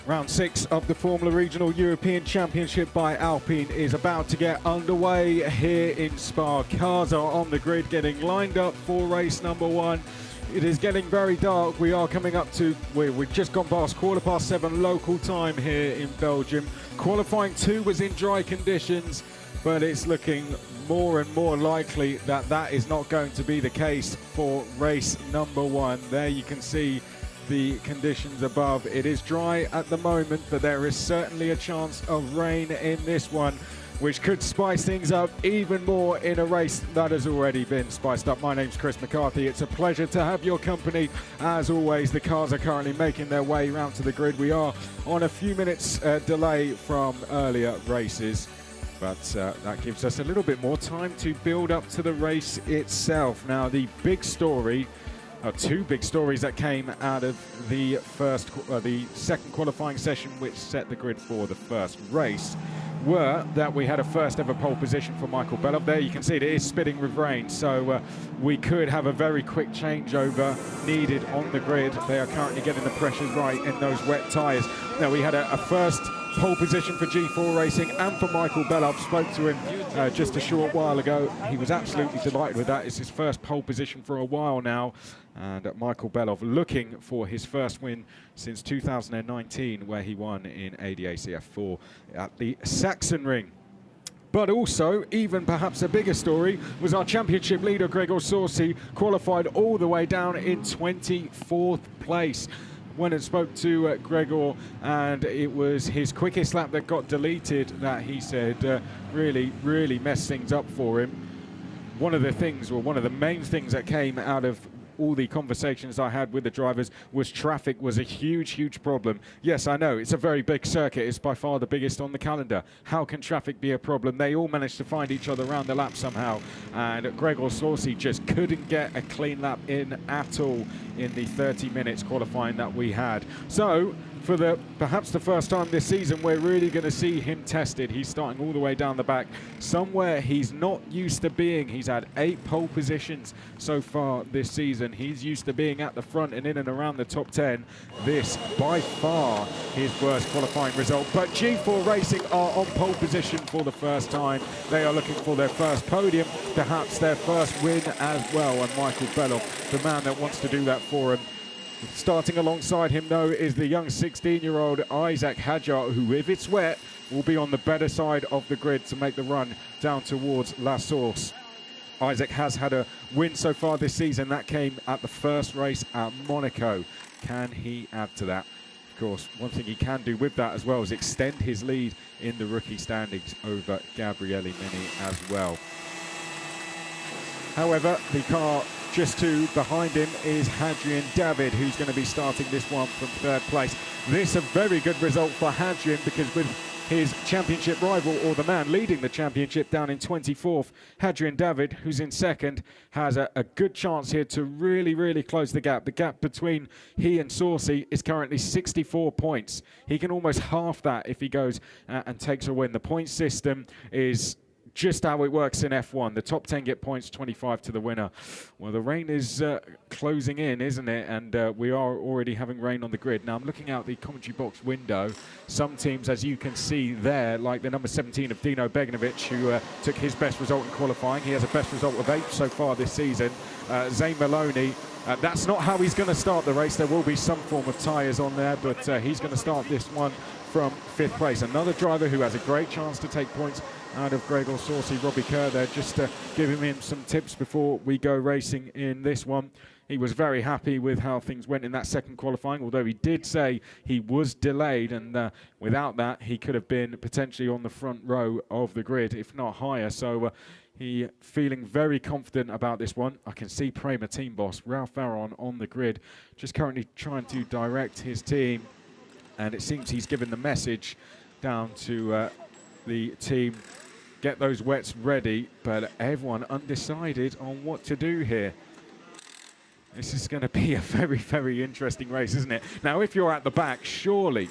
Round 6 of the Formula Regional European Championship by Alpine is about to get underway here in Spa. Cars are on the grid getting lined up for race number 1. It is getting very dark. We are coming up to, we've just gone past 7:15 local time here in Belgium. Qualifying 2 was in dry conditions, but it's looking more and more likely that that is not going to be the case for race number 1. There you can see the conditions above. It is dry at the moment, but there is certainly a chance of rain in this one, which could spice things up even more in a race that has already been spiced up. My name's Chris McCarthy. It's a pleasure to have your company. As always, the cars are currently making their way around to the grid. We are on a few minutes delay from earlier races, but that gives us a little bit more time to build up to the race itself. Now, the big story, two big stories that came out of the second qualifying session, which set the grid for the first race, were that we had a first ever pole position for Michael Belov. There you can see it is spitting with rain, so we could have a very quick changeover needed on the grid. They are currently getting the pressures right in those wet tyres. Now, we had a first pole position for G4 Racing and for Michael Belov. Spoke to him just a short while ago. He was absolutely delighted with that. It's his first pole position for a while now, and Michael Belov looking for his first win since 2019, where he won in ADACF4 at the Sachsenring. But also, even perhaps a bigger story, was our championship leader, Gregor Sorsi, qualified all the way down in 24th place. Went and spoke to Gregor, and it was his quickest lap that got deleted that he said really messed things up for him. One of the things, or one of the main things that came out of all the conversations I had with the drivers was traffic was a huge problem. Yes, I know, it's a very big circuit. It's by far the biggest on the calendar. How can traffic be a problem? They all managed to find each other around the lap somehow, and Gregor Sorsi just couldn't get a clean lap in at all in the 30 minutes qualifying that we had. So, for perhaps the first time this season, we're really going to see him tested. He's starting all the way down the back, somewhere he's not used to being. He's had 8 pole positions so far this season. He's used to being at the front and in and around the top 10. This, by far, his worst qualifying result. But G4 Racing are on pole position for the first time. They are looking for their first podium, perhaps their first win as well. And Michael Belov, the man that wants to do that for him. Starting alongside him, though, is the young 16-year-old Isaac Hadjar, who, if it's wet, will be on the better side of the grid to make the run down towards La Source. Isaac has had a win so far this season. That came at the first race at Monaco. Can he add to that? Of course, one thing he can do with that as well is extend his lead in the rookie standings over Gabriele Mini as well. However, the car just behind him is Hadrian David, who's going to be starting this one from 3rd place. This a very good result for Hadrian, because with his championship rival, or the man leading the championship, down in 24th, Hadrian David, who's in 2nd, has a good chance here to really close the gap. The gap between he and Sorsi is currently 64 points. He can almost half that if he goes and takes a win. The point system is just how it works in F1. The top 10 get points, 25 to the winner. Well, the rain is closing in, isn't it? And we are already having rain on the grid. Now, I'm looking out the commentary box window. Some teams, as you can see there, like the number 17 of Dino Beganovic, who took his best result in qualifying. He has a best result of 8th so far this season. Zane Maloney, that's not how he's going to start the race. There will be some form of tyres on there, but he's going to start this one from 5th place. Another driver who has a great chance to take points out of Gregor Sorsi, Robbie Kerr there, just giving him some tips before we go racing in this one. He was very happy with how things went in that second qualifying, although he did say he was delayed, and without that he could have been potentially on the front row of the grid, if not higher. So he feeling very confident about this one. I can see Prema team boss Ralph Aron on the grid, just currently trying to direct his team, and it seems he's given the message down to the team, get those wets ready, but everyone undecided on what to do here. This is going to be a very interesting race, isn't it? Now, if you're at the back, surely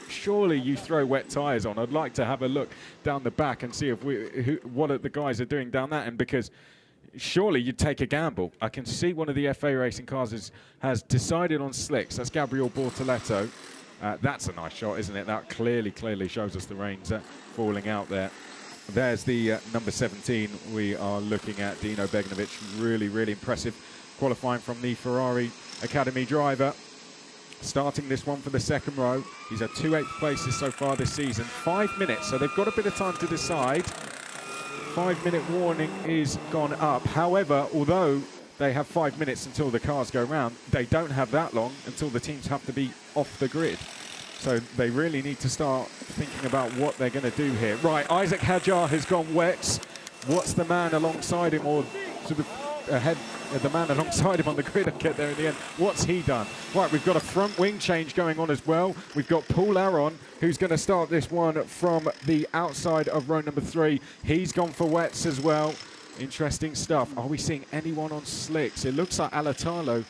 you throw wet tyres on. I'd like to have a look down the back and see if what the guys are doing down that end, because surely you'd take a gamble. I can see one of the FA racing cars has decided on slicks. That's Gabriel Bortoletto. That's a nice shot, isn't it? That clearly shows us the reins falling out there. There's the number 17 we are looking at, Dino Begnovic. Really impressive qualifying from the Ferrari Academy driver. Starting this one for the second row. He's had 2 8th places so far this season. 5 minutes, so they've got a bit of time to decide. 5-minute warning is gone up. However, although they have 5 minutes until the cars go round, they don't have that long until the teams have to be off the grid. So they really need to start thinking about what they're going to do here. Right, Isaac Hadjar has gone wet. What's the man alongside him, or sort of ahead of the man alongside him on the grid and get there in the end? What's he done? Right, we've got a front wing change going on as well. We've got Paul Aron, who's going to start this one from the outside of row number 3. He's gone for wets as well. Interesting stuff. Are we seeing anyone on slicks? It looks like Alatalo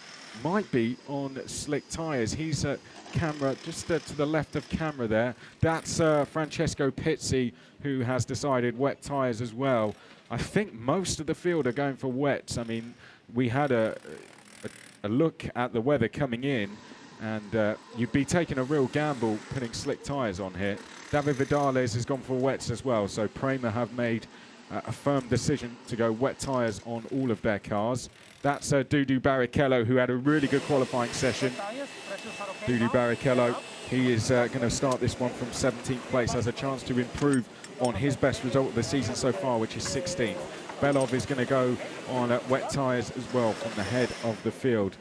might be on slick tyres. He's at camera, just to the left of camera there. That's Francesco Pizzi, who has decided wet tyres as well. I think most of the field are going for wets. I mean, we had a look at the weather coming in, and you'd be taking a real gamble putting slick tyres on here. David Vidales has gone for wets as well, so Prema have made a firm decision to go wet tyres on all of their cars. That's Dudu Barrichello, who had a really good qualifying session. Dudu Barrichello, he is going to start this one from 17th place, has a chance to improve on his best result of the season so far, which is 16th. Belov is going to go on wet tyres as well from the head of the field.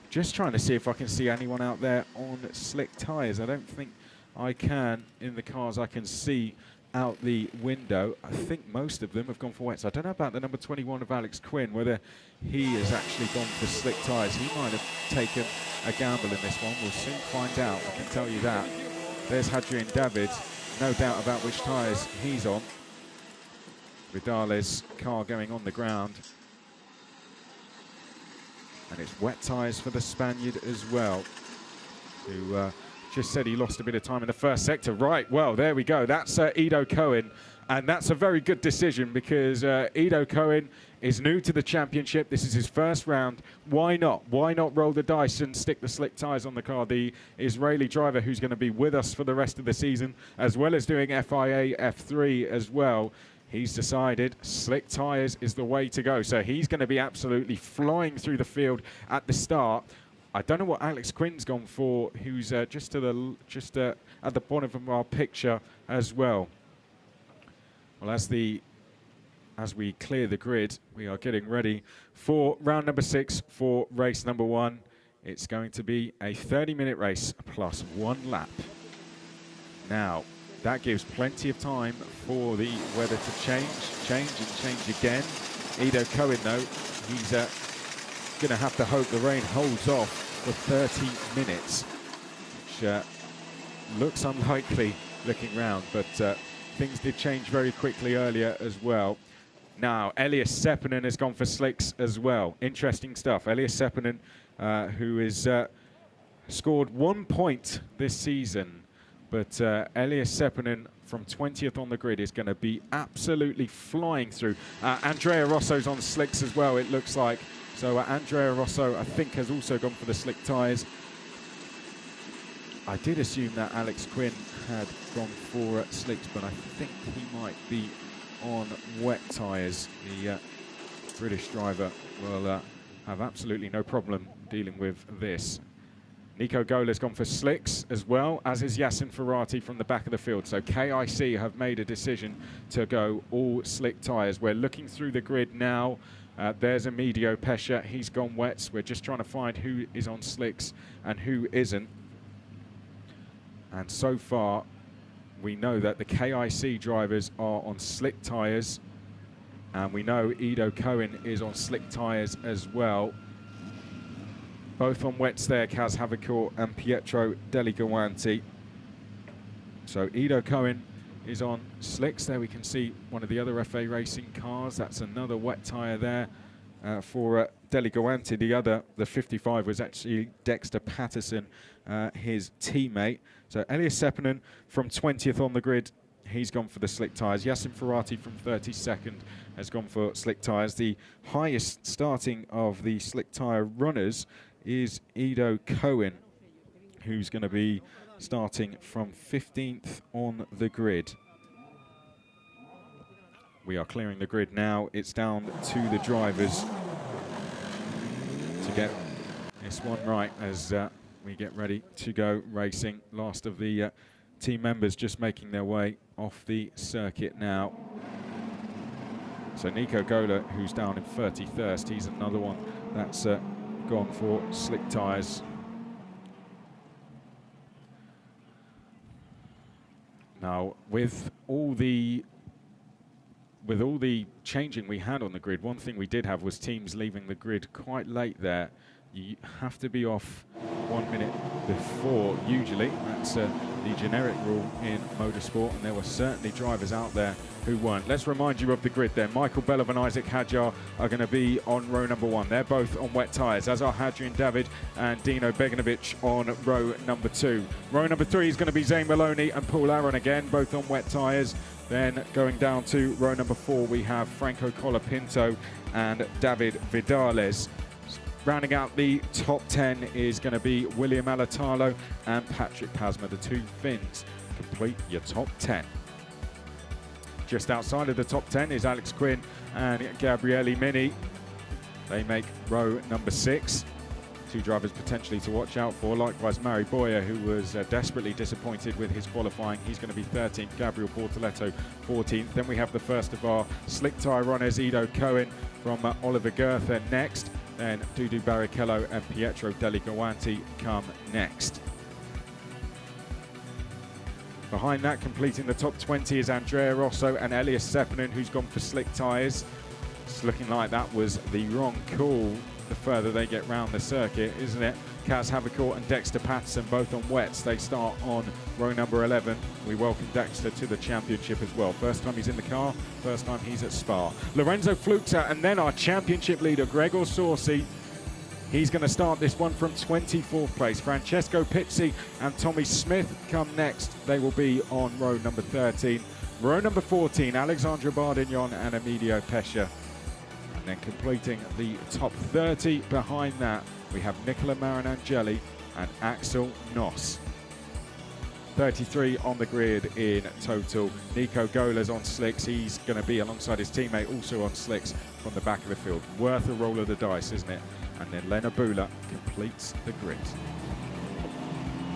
Just trying to see if I can see anyone out there on slick tyres. I don't think I can in the cars I can see out the window. I think most of them have gone for wets. I don't know about the number 21 of Alex Quinn, whether he has actually gone for slick tyres. He might have taken a gamble in this one. We'll soon find out, I can tell you that. There's Hadrian David, no doubt about which tyres he's on. Vidales' car going on the ground. And it's wet tyres for the Spaniard as well, who just said he lost a bit of time in the first sector. Right, well, there we go. That's Ido Cohen, and that's a very good decision because Ido Cohen is new to the championship. This is his first round. Why not? Why not roll the dice and stick the slick tyres on the car? The Israeli driver who's going to be with us for the rest of the season, as well as doing FIA F3 as well. He's decided slick tyres is the way to go. So he's going to be absolutely flying through the field at the start. I don't know what Alex Quinn's gone for, who's just at the bottom of our picture as well. Well, as we clear the grid, we are getting ready for round number 6 for race number 1. It's going to be a 30-minute race plus 1 lap. Now, that gives plenty of time for the weather to change again. Ido Cohen, though, he's going to have to hope the rain holds off for 30 minutes, which looks unlikely looking round, but things did change very quickly earlier as well. Now, Elias Seppänen has gone for slicks as well. Interesting stuff. Elias Seppänen, who is scored 1 point this season, but Elias Seppänen from 20th on the grid is going to be absolutely flying through. Andrea Rosso's on slicks as well, it looks like. So Andrea Rosso, I think, has also gone for the slick tyres. I did assume that Alex Quinn had gone for slicks, but I think he might be on wet tyres. The British driver will have absolutely no problem dealing with this. Nico Gola's gone for slicks as well, as is Yassin Ferrati from the back of the field. So KIC have made a decision to go all slick tyres. We're looking through the grid now. There's Emidio Pesce, he's gone wets. We're just trying to find who is on slicks and who isn't. And so far, we know that the KIC drivers are on slick tyres. And we know Ido Cohen is on slick tyres as well. Both on wets there, Kaz Havicourt and Pietro Deligawanti. So Ido Cohen is on slicks. There we can see one of the other FA Racing cars. That's another wet tyre there for Deligawanti. The 55 was actually Dexter Patterson, his teammate. So Elias Seppänen from 20th on the grid, he's gone for the slick tyres. Yassin Ferrati from 32nd has gone for slick tyres. The highest starting of the slick tyre runners is Ido Cohen, who's going to be starting from 15th on the grid. We are clearing the grid now. It's down to the drivers to get this one right as we get ready to go racing. Last of the team members just making their way off the circuit now. So Nico Gola, who's down in 31st, he's another one that's gone for slick tyres. Now, with all the changing we had on the grid, one thing we did have was teams leaving the grid quite late there. You have to be off 1 minute before, usually. That's the generic rule in motorsport, and there were certainly drivers out there who weren't. Let's remind you of the grid then. Michael Belov and Isaac Hadjar are going to be on row number 1. They're both on wet tyres, as are Hadrian David and Dino Beganovic on row number 2. Row number 3 is going to be Zane Maloney and Paul Aaron again, both on wet tyres. Then going down to row number 4, we have Franco Colapinto and David Vidales. Rounding out the top 10 is going to be William Alatalo and Patrick Pasma. The two Finns complete your top 10. Just outside of the top 10 is Alex Quinn and Gabriele Mini. They make row number 6. Two drivers potentially to watch out for. Likewise, Mari Boyer, who was desperately disappointed with his qualifying. He's going to be 13th. Gabriel Bortoletto, 14th. Then we have the first of our slick tyre runners, Ido Cohen from Oliver Goethe next. Then Dudu Barrichello and Pietro Deligoanti come next. Behind that, completing the top 20 is Andrea Rosso and Elias Seppänen, who's gone for slick tyres. It's looking like that was the wrong call the further they get round the circuit, isn't it? Kaz Havercourt and Dexter Patterson both on wets. They start on row number 11. We welcome Dexter to the championship as well. First time he's in the car, first time he's at Spa. Lorenzo Fluxa and then our championship leader, Gregor Sorsi. He's going to start this one from 24th place. Francesco Pizzi and Tommy Smith come next. They will be on row number 13. Row number 14, Alexandra Bardignon and Emilio Pescia. And then completing the top 30 behind that, we have Nicola Marinangeli and Axel Noss. 33 on the grid in total. Nico Gola's on slicks. He's going to be alongside his teammate also on slicks from the back of the field. Worth a roll of the dice, isn't it? And then Lena Bula completes the grid.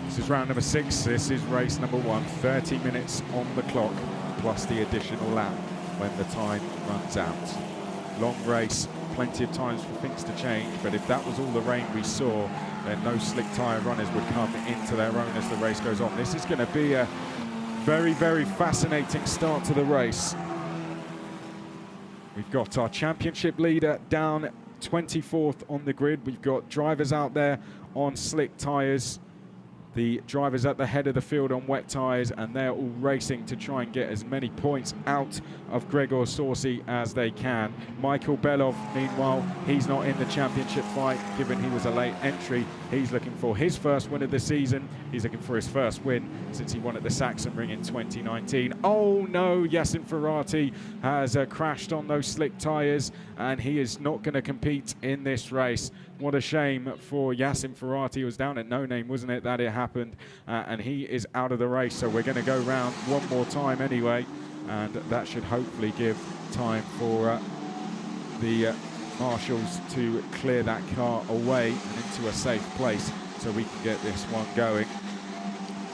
This is round number 6. This is race number 1. 30 minutes on the clock, plus the additional lap when the time runs out. Long race, plenty of times for things to change, but if that was all the rain we saw, then no slick tyre runners would come into their own as the race goes on. This is going to be a very, very fascinating start to the race. We've got our championship leader down 24th on the grid. We've got drivers out there on slick tyres. The drivers at the head of the field on wet tyres, and they're all racing to try and get as many points out of Gregor Sorsi as they can. Michael Belov, meanwhile, he's not in the championship fight, given he was a late entry. He's looking for his first win of the season. He's looking for his first win since he won at the Sachsenring in 2019. Oh no, Yassin Ferrati has crashed on those slick tyres, and he is not going to compete in this race. What a shame for Yassin Ferrati. It was down at No Name, wasn't it, that it happened? And he is out of the race, so we're going to go round one more time anyway, and that should hopefully give time for the marshals to clear that car away and into a safe place so we can get this one going.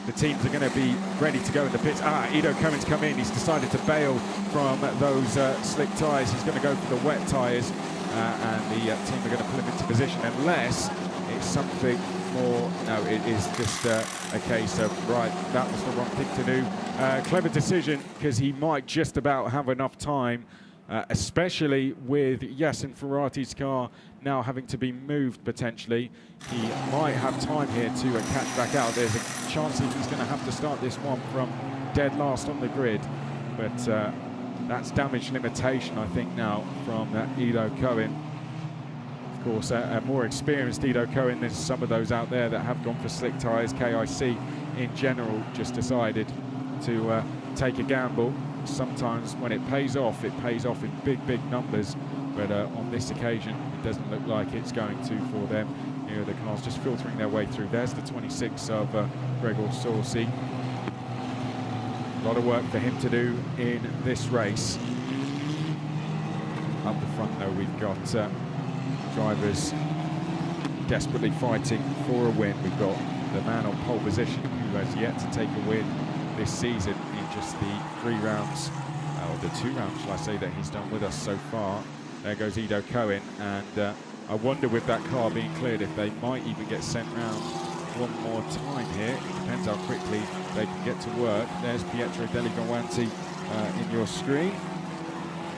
The teams are going to be ready to go in the pits. Ido Cohen's come in. He's decided to bail from those slick tyres. He's going to go for the wet tyres. And the team are going to put him into position unless it's something more. No, it is just a case of, right, that was the wrong thing to do. Clever decision, because he might just about have enough time, especially with Yassin Ferrati's car now having to be moved potentially. He might have time here to catch back out. There's a chance that he's going to have to start this one from dead last on the grid, but that's damage limitation, I think, now from Ido Cohen. Of course, a more experienced Ido Cohen than some of those out there that have gone for slick tyres. KIC in general just decided to take a gamble. Sometimes when it pays off in big, big numbers. But on this occasion, it doesn't look like it's going to for them. Here are the cars just filtering their way through. There's the 26 of Gregor Saucy. A lot of work for him to do in this race. Up the front though, we've got drivers desperately fighting for a win. We've got the man on pole position who has yet to take a win this season in just the 3 rounds, or the 2 rounds, shall I say, that he's done with us so far. There goes Ido Cohen, and I wonder with that car being cleared if they might even get sent round one more time here. It depends how quickly they can get to work. There's Pietro Deligowanti in your screen.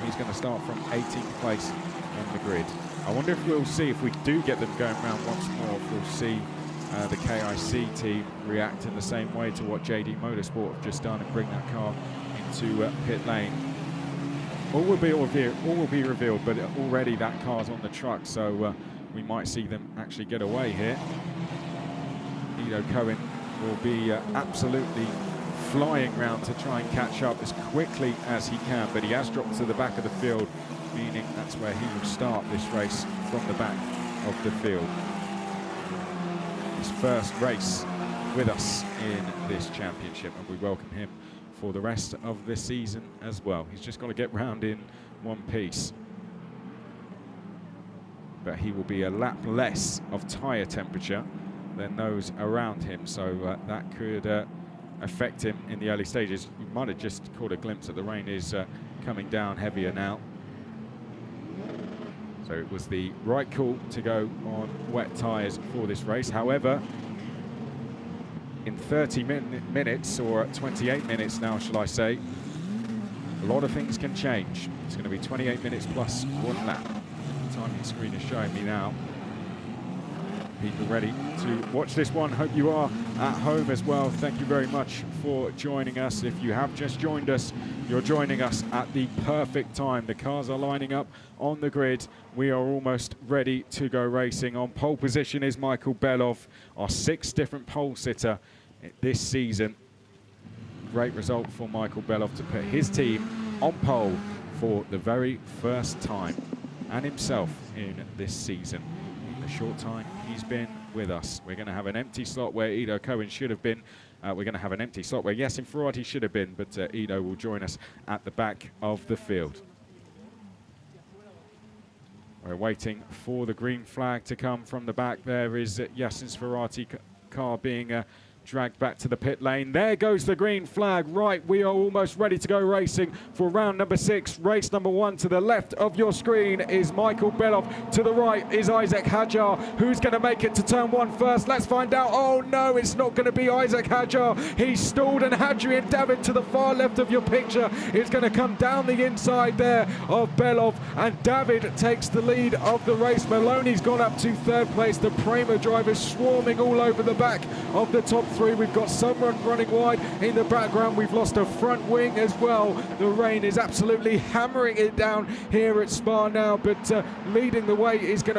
He's going to start from 18th place on the grid. I wonder if we'll see, if we do get them going round once more, if we'll see the KIC team react in the same way to what JD Motorsport have just done and bring that car into pit lane. All will be revealed, but already that car's on the truck, so we might see them actually get away here. Ido Cohen will be absolutely flying round to try and catch up as quickly as he can, but he has dropped to the back of the field, meaning that's where he will start this race, from the back of the field. His first race with us in this championship, and we welcome him for the rest of this season as well. He's just got to get round in one piece, but he will be a lap less of tyre temperature than those around him, so that could affect him in the early stages. We might have just caught a glimpse that the rain is coming down heavier now. So it was the right call to go on wet tyres for this race. However, in 30 minutes, or 28 minutes now, shall I say, a lot of things can change. It's going to be 28 minutes plus 1 lap. The timing screen is showing me now. People ready to watch this one. Hope you are at home as well. Thank you very much for joining us. If you have just joined us, you're joining us at the perfect time. The cars are lining up on the grid. We are almost ready to go racing. On pole position is Michael Belov, our 6th different pole sitter this season. Great result for Michael Belov to put his team on pole for the very first time, and himself in this season. In the short time he's been with us, we're going to have an empty slot where Ido Cohen should have been. We're going to have an empty slot where Yasin Ferrati should have been, but Ido will join us at the back of the field. We're waiting for the green flag to come from the back. There is Yasin Ferrati car being dragged back to the pit lane. There goes the green flag. Right, we are almost ready to go racing for round number 6, race number 1. To the left of your screen is Michael Belov. To the right is Isaac Hadjar. Who's going to make it to turn 1 first? Let's find out. Oh no, it's not going to be Isaac Hadjar. He's stalled, and Hadrian David to the far left of your picture is going to come down the inside there of Belov, and David takes the lead of the race. Maloney's gone up to 3rd place. The Prema drivers swarming all over the back of the top 3. We've got someone running wide in the background. We've lost a front wing as well. The rain is absolutely hammering it down here at Spa now, but leading the way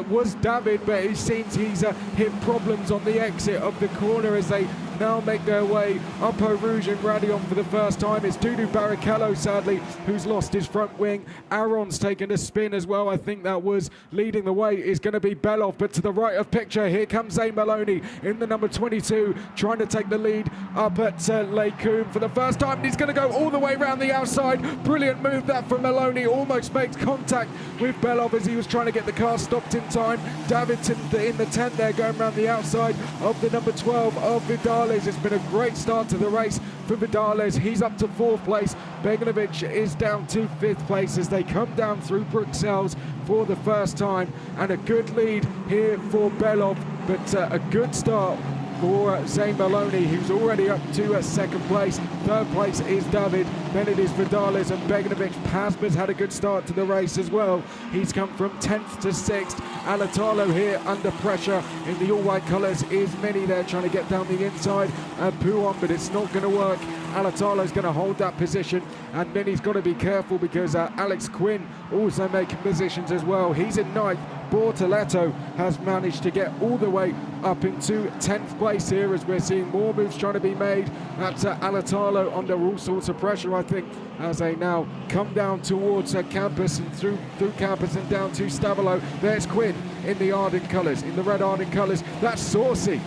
was David, but it seems he's hit problems on the exit of the corner as they now make their way up Eau Rouge and Radion for the first time. It's Dudu Barrichello, sadly, who's lost his front wing. Aaron's taken a spin as well. I think that was leading the way is going to be Belov, but to the right of picture, here comes Zane Maloney in the number 22, trying to take the lead up at Lake Coombe for the first time. And he's going to go all the way around the outside. Brilliant move that from Maloney. Almost makes contact with Belov as he was trying to get the car stopped in time. Davidson in the 10 there, going around the outside of the number 12 of Vidales. It's been a great start to the race for Vidales. He's up to 4th place. Beganovic is down to 5th place as they come down through Bruxelles for the first time. And a good lead here for Belov, but a good start for Zane Maloney, who's already up to 2nd place. 3rd place is David, then it is Vidales and Beganovic. Pasma's had a good start to the race as well. He's come from 10th to 6th. Alatalo here under pressure in the all-white colours is Mini there trying to get down the inside and Pouon, but it's not going to work. Alatalo's going to hold that position, and then he's got to be careful because Alex Quinn also making positions as well. He's in 9th, Bortoleto has managed to get all the way up into 10th place here, as we're seeing more moves trying to be made at Alatalo under all sorts of pressure, I think, as they now come down towards campus and through campus and down to Stavolo. There's Quinn in the Ardent colours, in the red Ardent colours. That's Saucy.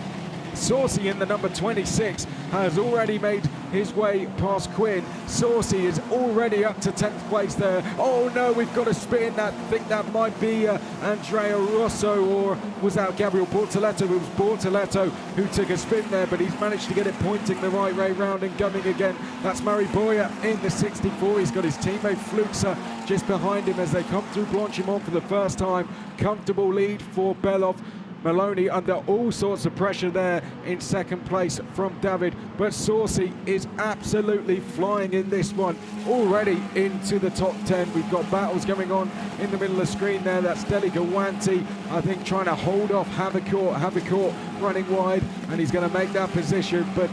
Saucy in the number 26 has already made his way past Quinn. Saucy is already up to 10th place there. Oh no, we've got a spin. I think that might be Andrea Rosso, or was that Gabriel Bortoleto? It was Bortoleto who took a spin there, but he's managed to get it pointing the right way round and gunning again. That's Murray Boyer in the 64. He's got his teammate Fluxa just behind him as they come through Blanchimont for the first time. Comfortable lead for Belov. Maloney under all sorts of pressure there in second place from David, but Saucy is absolutely flying in this one, already into the top 10. We've got battles going on in the middle of the screen there. That's Deligawanti, I think, trying to hold off Havicourt. Havicourt running wide, and he's going to make that position, but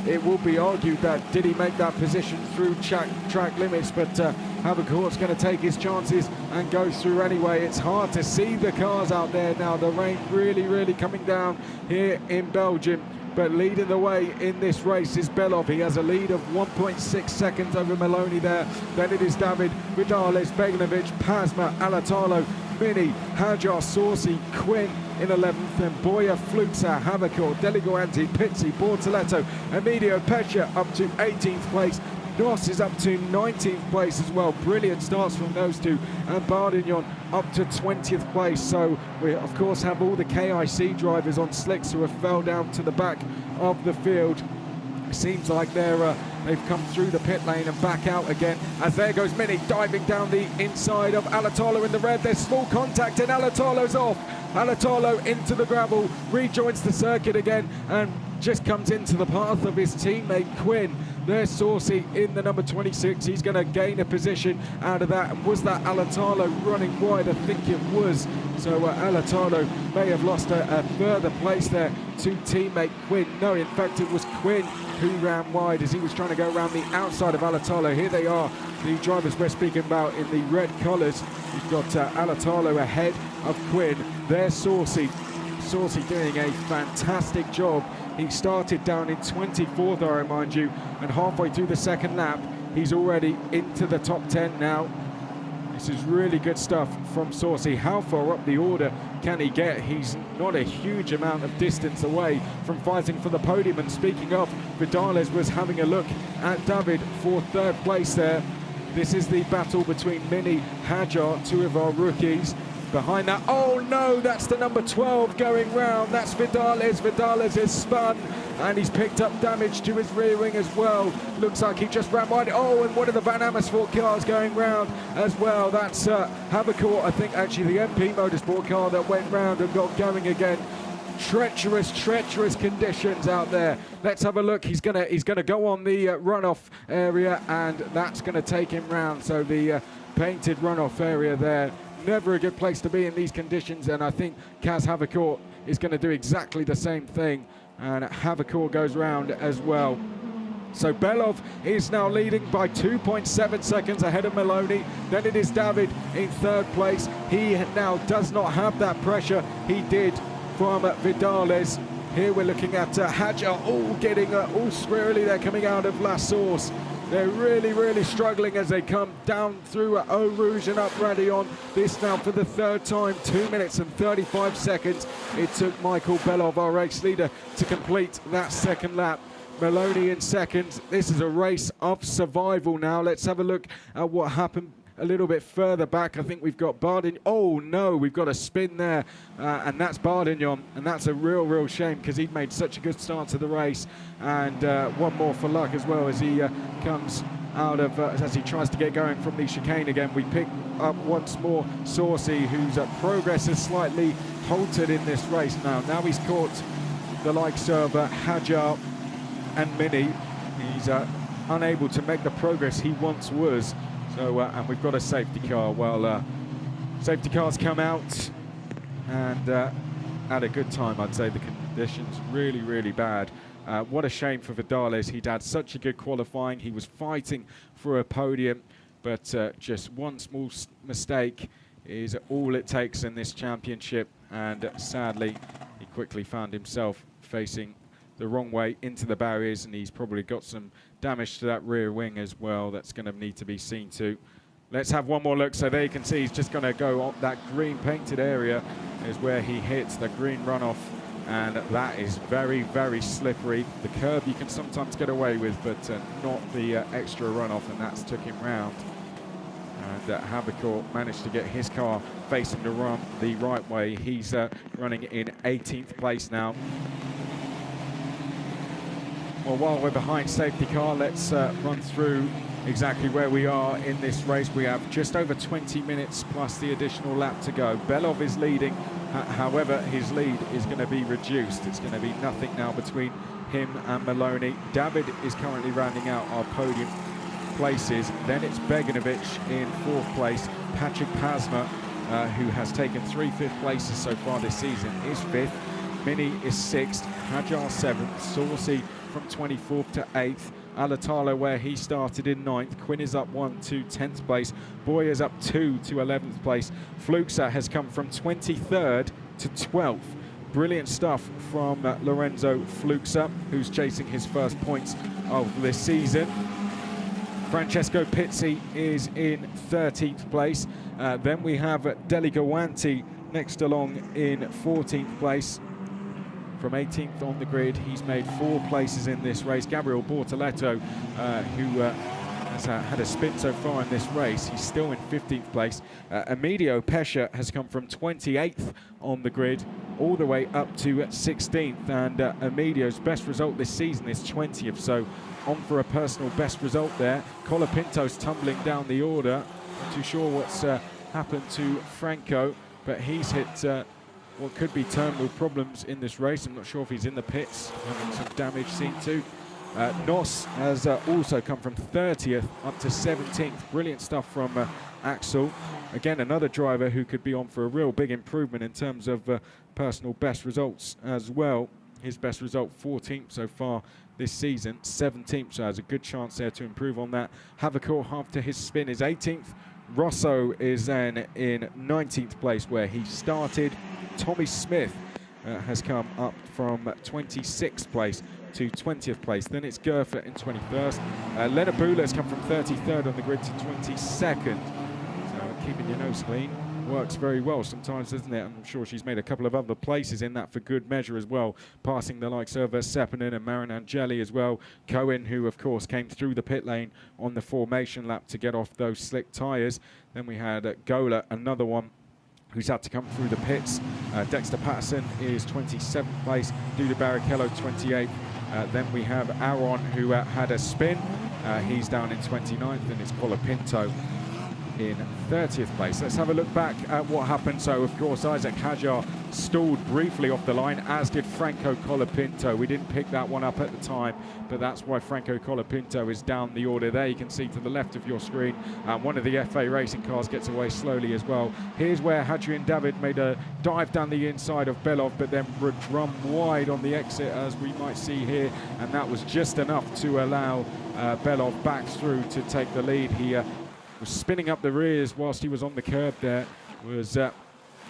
it will be argued that did he make that position through track limits, but Havicourt's going to take his chances and go through anyway. It's hard to see the cars out there now. The rain really coming down here in Belgium, but leading the way in this race is Belov. He has a lead of 1.6 seconds over Maloney there. Then it is David, Vidales, Beganovic, Pasma, Alatalo, Mini, Hajar, Saucy, Quinn in 11th, and Boyer, Fluxa, Havicourt, Deligoanti, Pizzi, Bortoleto, Emilio Pecha up to 18th place. Noss is up to 19th place as well. Brilliant starts from those two. And Bardignon up to 20th place. So we, of course, have all the KIC drivers on slicks who have fell down to the back of the field. Seems like they've come through the pit lane and back out again, as there goes Mini diving down the inside of Alatalo in the red. There's small contact and Alatalo's off. Alatalo into the gravel, rejoins the circuit again and just comes into the path of his teammate Quinn. There's Saucy in the number 26. He's going to gain a position out of that. And was that Alatalo running wide? I think it was. So Alatalo may have lost a further place there to teammate Quinn. No, in fact, it was Quinn who ran wide as he was trying to go around the outside of Alatalo. Here they are, the drivers we're speaking about in the red colours. We've got Alatalo ahead of Quinn. There's Saucy. Saucy doing a fantastic job. He started down in 24th, I remind you, and halfway through the second lap, he's already into the top 10 now. This is really good stuff from Saucy. How far up the order can he get? He's not a huge amount of distance away from fighting for the podium. And speaking of, Vidales was having a look at David for third place there. This is the battle between Mini, Hajar, two of our rookies. Behind that, oh no, that's the number 12 going round. That's Vidales. Vidales is spun and he's picked up damage to his rear wing as well. Looks like he just ran wide. Oh, and one of the Van Amersfoort cars going round as well. That's Havicourt, I think, actually the MP Motorsport car that went round and got going again. Treacherous conditions out there. Let's have a look. He's gonna go on the runoff area, and that's gonna take him round. So the painted runoff area there. Never a good place to be in these conditions, and I think Kaz Havicourt is going to do exactly the same thing, and Havicourt goes round as well. So Belov is now leading by 2.7 seconds ahead of Maloney. Then it is David in third place. He now does not have that pressure he did from Vidales. Here we're looking at Hajar, all getting all squirrely there coming out of La Source. They're really struggling as they come down through Eau Rouge and up Radillon. This now for the third time, 2 minutes and 35 seconds. It took Michael Belov, our race leader, to complete that second lap. Maloney in second. This is a race of survival now. Let's have a look at what happened a little bit further back. I think we've got Bardignon. Oh no, we've got a spin there, and that's Bardignon, and that's a real shame because he'd made such a good start to the race. And one more for luck as well as he comes out of as he tries to get going from the chicane again. We pick up once more Saucy, whose progress has slightly halted in this race now. Now he's caught the likes of Hajar and Mini. He's unable to make the progress he once was. So, and we've got a safety car. Well, safety cars come out and at a good time, I'd say. The conditions really bad. What a shame for Vidales. He'd had such a good qualifying. He was fighting for a podium, but just one small mistake is all it takes in this championship, and sadly he quickly found himself facing the wrong way into the barriers, and he's probably got some damage to that rear wing as well. That's going to need to be seen to. Let's have one more look. So there you can see he's just going to go on that green painted area is where he hits the green runoff, and that is very, very slippery. The curb you can sometimes get away with, but not the extra runoff, and that's took him round. And Havercourt managed to get his car facing the right way. He's running in 18th place now. Well, while we're behind safety car, let's run through exactly where we are in this race. We have just over 20 minutes plus the additional lap to go. Belov is leading, however, his lead is going to be reduced. It's going to be nothing now between him and Maloney. David is currently rounding out our podium places. Then it's Beganovic in 4th place. Patrick Pasma, who has taken 3 5th places so far this season, is 5th. Mini is 6th. Hajar 7th. Saucy from 24th to 8th. Alatalo, where he started, in 9th. Quinn is up 1 to 10th place. Boy is up 2 to 11th place. Fluxa has come from 23rd to 12th. Brilliant stuff from Lorenzo Fluxa, who's chasing his first points of this season. Francesco Pizzi is in 13th place. Then we have Deligawanti next along in 14th place. From 18th on the grid, he's made 4 places in this race. Gabriel Bortoletto, who has had a spin so far in this race, he's still in 15th place. Emilio Pescia has come from 28th on the grid all the way up to 16th, and Emilio's best result this season is 20th, so on for a personal best result there. Colapinto's tumbling down the order. Not too sure what's happened to Franco, but he's hit what could be terminal problems in this race. I'm not sure if he's in the pits, having some damage seen to. Nos has also come from 30th up to 17th. Brilliant stuff from Axel. Again, another driver who could be on for a real big improvement in terms of personal best results as well. His best result 14th so far this season, 17th, so has a good chance there to improve on that. Havercourt, after his spin, is 18th. Rosso is then in 19th place where he started. Tommy Smith has come up from 26th place to 20th place. Then it's Gerfer in 21st. Leonard Bula has come from 33rd on the grid to 22nd. So keeping your nose clean works very well sometimes, doesn't it? I'm sure she's made a couple of other places in that for good measure as well, passing the likes of Sepinen and Marin Angeli as well. Cohen, who of course came through the pit lane on the formation lap to get off those slick tyres. Then we had Gola, another one who's had to come through the pits. Dexter Patterson is 27th place. Duda Barrichello 28th. Then we have Aaron, who had a spin. He's down in 29th, and it's Colapinto in 30th place. Let's have a look back at what happened. So of course Isaac Hajar stalled briefly off the line, as did Franco Colapinto. We didn't pick that one up at the time, but that's why Franco Colapinto is down the order there. You can see to the left of your screen, one of the FA racing cars gets away slowly as well. Here's where Hadrian David made a dive down the inside of Belov, but then run wide on the exit, as we might see here, and that was just enough to allow Belov back through to take the lead. He was spinning up the rears whilst he was on the curb. There was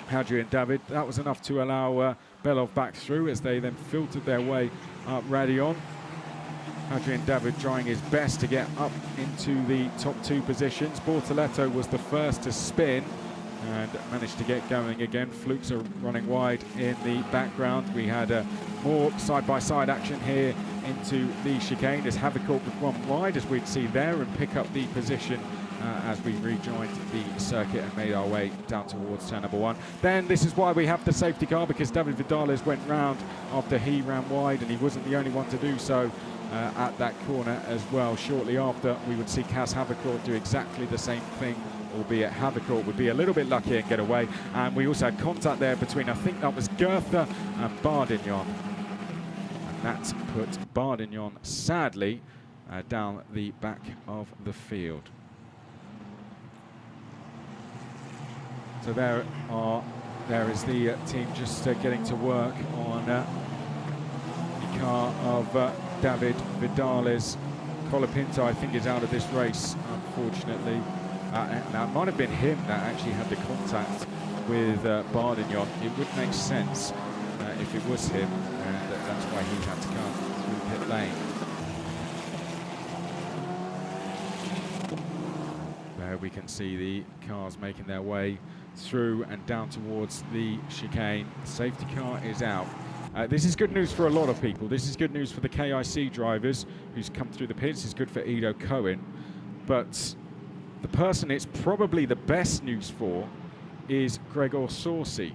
Hadrian David. That was enough to allow Belov back through, as they then filtered their way up Radion. Hadrian David trying his best to get up into the top 2 positions. Bortoletto was the first to spin and managed to get going again. Flukes are running wide in the background. We had more side-by-side action here into the chicane, as Havercourt would run wide, as we'd see there, and pick up the position as we rejoined the circuit and made our way down towards turn number 1. Then this is why we have the safety car, because David Vidales went round after he ran wide, and he wasn't the only one to do so at that corner as well. Shortly after, we would see Cas Havercourt do exactly the same thing, albeit Havercourt would be a little bit lucky and get away. And we also had contact there between, I think that was Goethe and Bardignon. And that put Bardignon, sadly, down the back of the field. So there is the team just getting to work on the car of David Vidales. Colapinto, I think, is out of this race, unfortunately. That might have been him that actually had the contact with Bardignon. It would make sense if it was him, and that's why he had to come through pit lane. There we can see the cars making their way through and down towards the chicane. The safety car is out. This is good news for a lot of people. This is good news for the KIC drivers who's come through the pits. It's good for Ido Cohen. But the person it's probably the best news for is Gregor Saucy,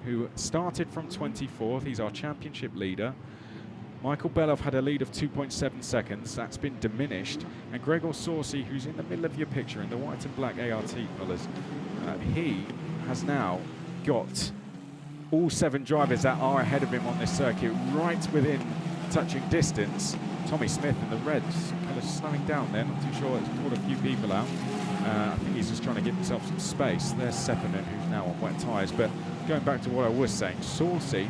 who started from 24th. He's our championship leader. Michael Belov had a lead of 2.7 seconds. That's been diminished. And Gregor Saucy, who's in the middle of your picture in the white and black ART colours, he has now got all 7 drivers that are ahead of him on this circuit right within touching distance. Tommy Smith in the reds kind of slowing down there, not too sure, it's caught a few people out. I think he's just trying to give himself some space. There's Sepinen, who's now on wet tyres. But going back to what I was saying, Saucy,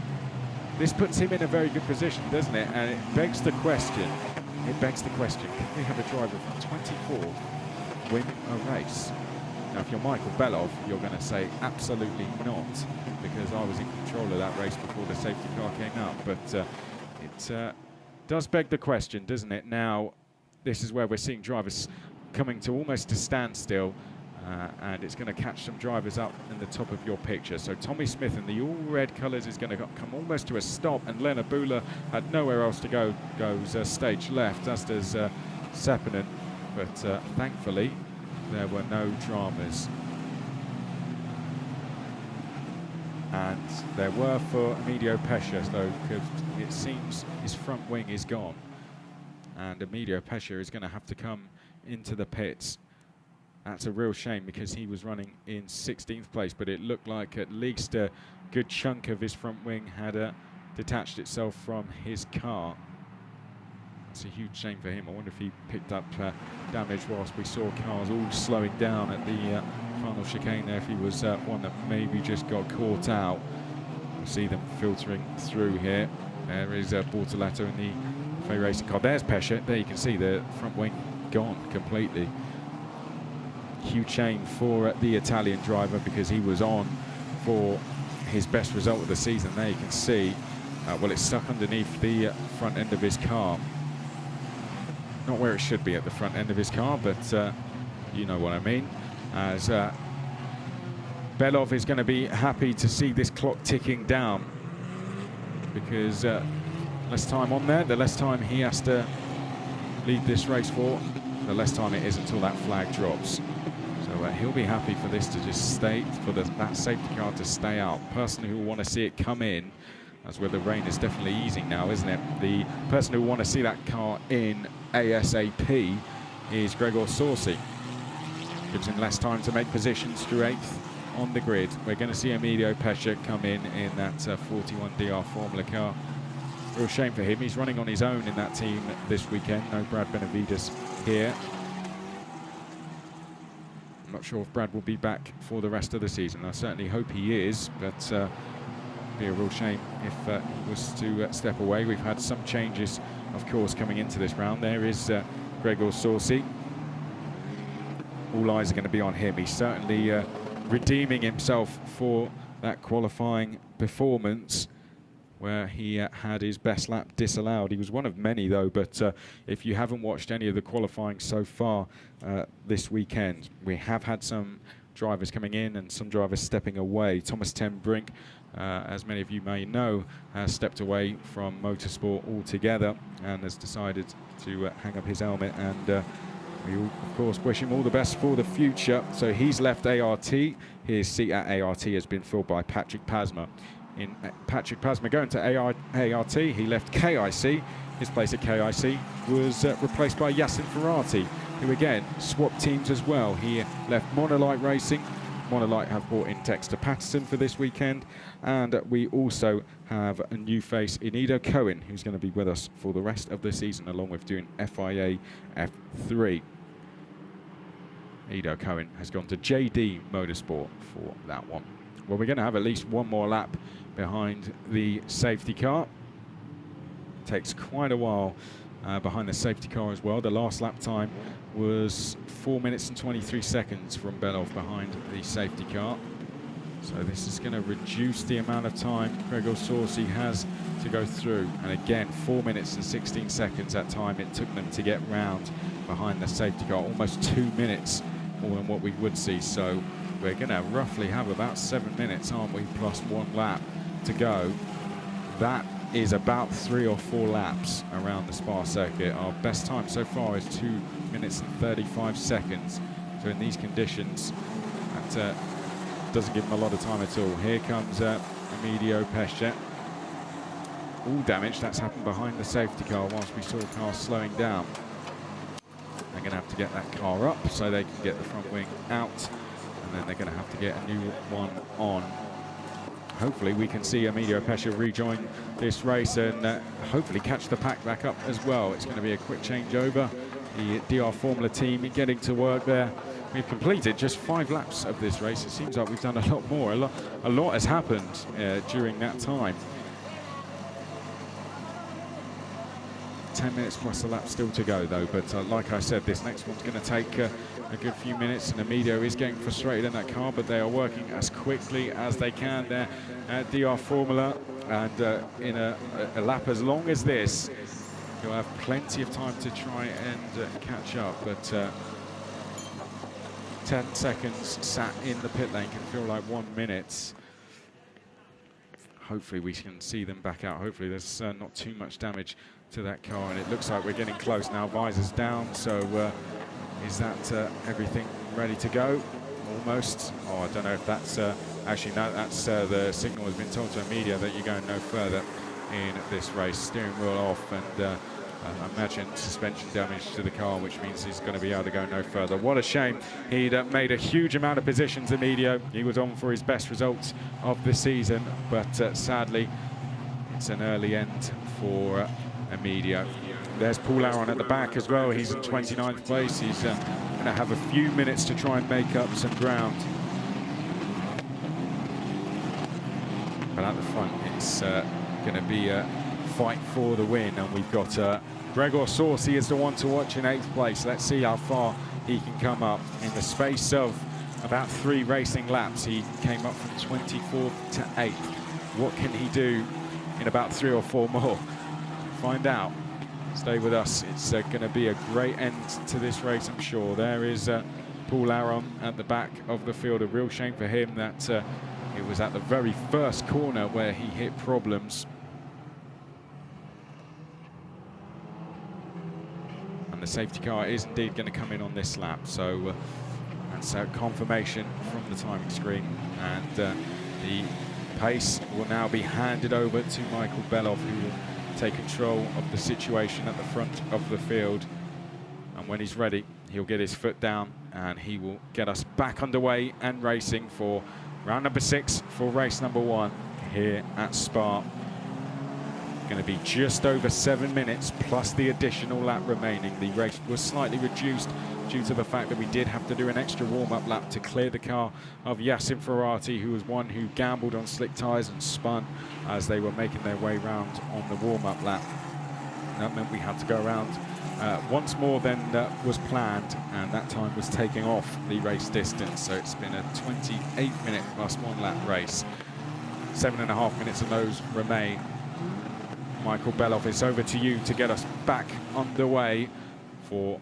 this puts him in a very good position, doesn't it? And it begs the question, can we have a driver from 24 win a race? Now, if you're Michael Belov, you're going to say absolutely not, because I was in control of that race before the safety car came out. But it does beg the question, doesn't it? Now, this is where we're seeing drivers coming to almost a standstill, and it's going to catch some drivers up in the top of your picture. So Tommy Smith in the all-red colours is going to come almost to a stop, and Leonard Bula had nowhere else to go, goes stage left, as does Sepinen. But thankfully, there were no dramas. And there were for Emilio Pesce, though, because it seems his front wing is gone. And Emilio Pesce is going to have to come into the pits. That's a real shame, because he was running in 16th place, but it looked like at least a good chunk of his front wing had detached itself from his car. It's a huge shame for him. I wonder if he picked up damage whilst we saw cars all slowing down at the final chicane there, if he was one that maybe just got caught out. We'll see them filtering through here. There is Bortoletto in the Fay Racing car. There's Pesce. There you can see the front wing gone completely. Huge shame for the Italian driver, because he was on for his best result of the season. There you can see, well, it's stuck underneath the front end of his car. Not where it should be at the front end of his car, but you know what I mean. As Belov is going to be happy to see this clock ticking down, because less time on there, the less time he has to lead this race for, the less time it is until that flag drops. So he'll be happy for this to just stay, for that safety car to stay out. Person who will want to see it come in, that's where the rain is definitely easing now, isn't it? The person who will want to see that car in ASAP is Gregor Saucy. Gives him less time to make positions through 8th on the grid. We're going to see Emilio Pesce come in that 41DR Formula car. Real shame for him. He's running on his own in that team this weekend. No Brad Benavides here. I'm not sure if Brad will be back for the rest of the season. I certainly hope he is, but it'd be a real shame if he was to step away. We've had some changes, of course, coming into this round. There is Gregor Saucy. All eyes are going to be on him. He's certainly redeeming himself for that qualifying performance where he had his best lap disallowed. He was one of many, though, but if you haven't watched any of the qualifying so far this weekend, we have had some drivers coming in and some drivers stepping away. Thomas ten Brink, as many of you may know, has stepped away from motorsport altogether and has decided to hang up his helmet, and we all, of course, wish him all the best for the future. So he's left ART. His seat at ART has been filled by Patrick Pasma. In Patrick Pasma going to ART, he left KIC. His place at KIC was replaced by Yassin Ferrati, who again swapped teams as well. He left Monolight Racing. Monolight have brought in Dexter Patterson for this weekend, and we also have a new face in Ido Cohen, who's going to be with us for the rest of the season, along with doing FIA F3. Ido Cohen has gone to JD Motorsport for that one. Well, we're going to have at least one more lap behind the safety car. It takes quite a while behind the safety car as well. The last lap time was 4 minutes and 23 seconds from Belov behind the safety car. So this is going to reduce the amount of time Gregor Sorsi has to go through. And again, 4 minutes and 16 seconds that time it took them to get round behind the safety car. Almost 2 minutes more than what we would see. So we're going to roughly have about 7 minutes, aren't we, plus 1 lap to go. That is about 3 or 4 laps around the Spa circuit. Our best time so far is 2 minutes and 35 seconds. So in these conditions, that doesn't give him a lot of time at all. Here comes Emilio Pesce. All damage that's happened behind the safety car whilst we saw cars slowing down. They're going to have to get that car up so they can get the front wing out, and then they're going to have to get a new one on. Hopefully we can see Emilio Pesce rejoin this race and hopefully catch the pack back up as well. It's going to be a quick changeover. The DR Formula team getting to work there. We've completed just 5 laps of this race. It seems like we've done a lot more. A lot has happened during that time. 10 minutes plus a lap still to go though, but like I said, this next one's going to take a good few minutes, and Emilio is getting frustrated in that car, but they are working as quickly as they can there at DR Formula, and in a lap as long as this, you'll have plenty of time to try and catch up, but 10 seconds sat in the pit lane can feel like 1 minute. Hopefully we can see them back out. Hopefully there's not too much damage to that car, and it looks like we're getting close now. Visors down, so is that everything ready to go? Almost. Oh, I don't know if that's actually no, that's the signal has been told to Emilio that you're going no further in this race. Steering wheel off, and I imagine suspension damage to the car, which means he's going to be able to go no further. What a shame. He'd made a huge amount of positions, Emilio. He was on for his best results of the season, but sadly it's an early end for Emilio. There's Paul Aron at the back as well. He's in 29th place. He's going to have a few minutes to try and make up some ground. But at the front, it's going to be a fight for the win, and we've got Gregor Sorsi is the one to watch in 8th place. Let's see how far he can come up. In the space of about 3 racing laps, he came up from 24th to 8th. What can he do in about 3 or 4 more? Find out. Stay with us. It's going to be a great end to this race, I'm sure. There is Paul Aron at the back of the field. A real shame for him that it was at the very first corner where he hit problems. And the safety car is indeed going to come in on this lap. So that's confirmation from the timing screen. And the pace will now be handed over to Michael Belov, who will take control of the situation at the front of the field, and when he's ready he'll get his foot down and he will get us back underway and racing for round number 6 for race number 1 here at Spa. Going to be just over 7 minutes plus the additional lap remaining. The race was slightly reduced due to the fact that we did have to do an extra warm-up lap to clear the car of Yassin Ferrati, who was one who gambled on slick tyres and spun as they were making their way round on the warm-up lap. That meant we had to go around once more than was planned, and that time was taking off the race distance. So it's been a 28-minute plus 1 lap race. 7.5 minutes of those remain. Michael Belov, it's over to you to get us back underway for